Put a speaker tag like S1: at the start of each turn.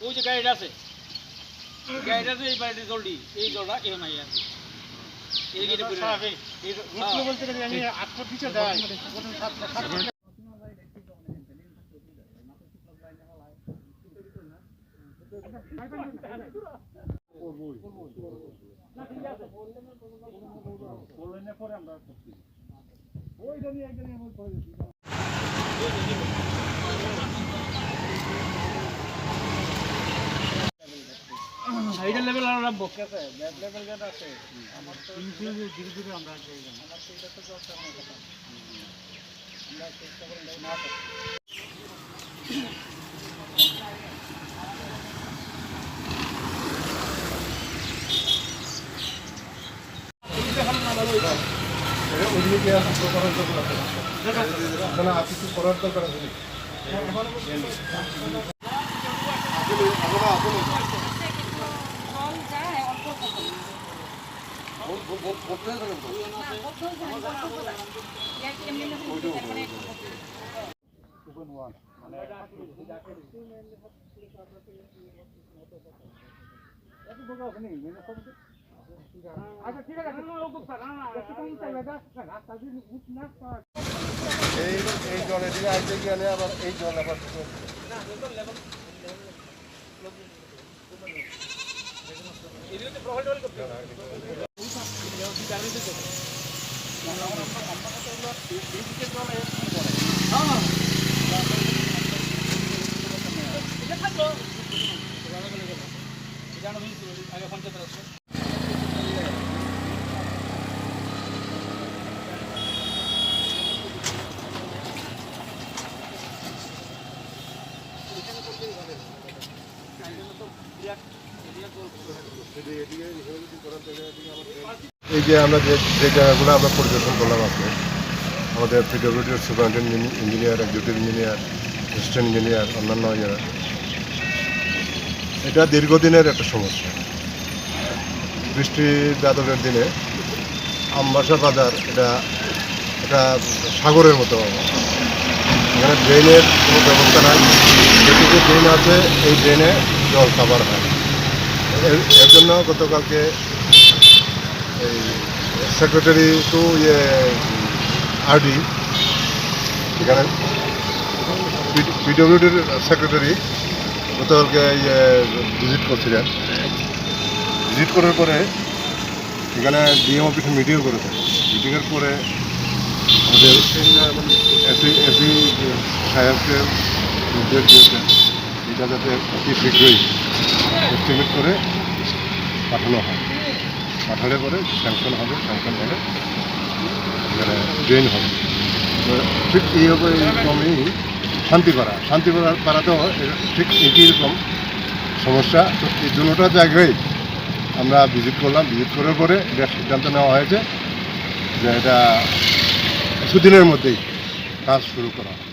S1: ওই যে গাড়িটা আছে এই বাড়িতে জলদি এই জলটা কেউ নাই আর কি এই গেটে পুরো এই রুটগুলো বলতে গেলে আমি 8 ফুট নিচে যাই প্রথম 7 ফুট বললেন পরে আমরা করছি ওইটা নিয়ে একদম আমরা করে দিছি এইটা লেভেল আর রাখবো কেসে ব্যাক লেভেল যেটা আছে আমার তো ইনক্লুসিভ ধীরে ধীরে আমরা করে যাব আমার তো এটা তো দরকার না কথা আমরা চেষ্টা করে না করতে ওইদিকে আর করার দরকার আছে না আপনি কি করার দরকার আছে এই জলের দিকে আসতে গেলে আবার এই জল আবার আগে পঞ্চায়েত রাখছে এই যে আমরা যে জায়গাগুলো আমরা পরিদর্শন করলাম আজকে আমাদের PWD superintendent engineer executive engineer assistant engineer অন্যান্য যারা এটা দীর্ঘদিনের একটা সমস্যা বৃষ্টির দাদনের দিনে আমবাসা বাজার এটা একটা সাগরের মতো এখানে ড্রেনের কোনো ব্যবস্থা নাই যেটুকু ড্রেন আছে এই ড্রেনে জল কাভার হয় এর জন্য গতকালকে এই সেক্রেটারি টু আরডি এখানে পিডব্লিউডির সেক্রেটারি গতকালকে ভিজিট করছিলেন ভিজিট করার পরে এখানে ডিএম অফিসে মিটিংও করেছে মিটিংয়ের পরে আমাদের এসি সাহেবকে নির্দেশ দিয়েছেন এটা যাতে অতি শীঘ্রই এস্টিমেট করে পাঠানো হয় পাঠালে পরে স্যাংশন হবে স্যাংশন হলে এখানে ড্রেন হবে তো ঠিক এইভাবে এইরকমই শান্তিপাড়াতেও ঠিক একই রকম সমস্যা তো এই দুটোটা জায়গায় আমরা ভিজিট করলাম ভিজিট করার পরে এটা সিদ্ধান্ত নেওয়া হয়েছে যে এটা কিছুদিনের মধ্যেই কাজ শুরু করা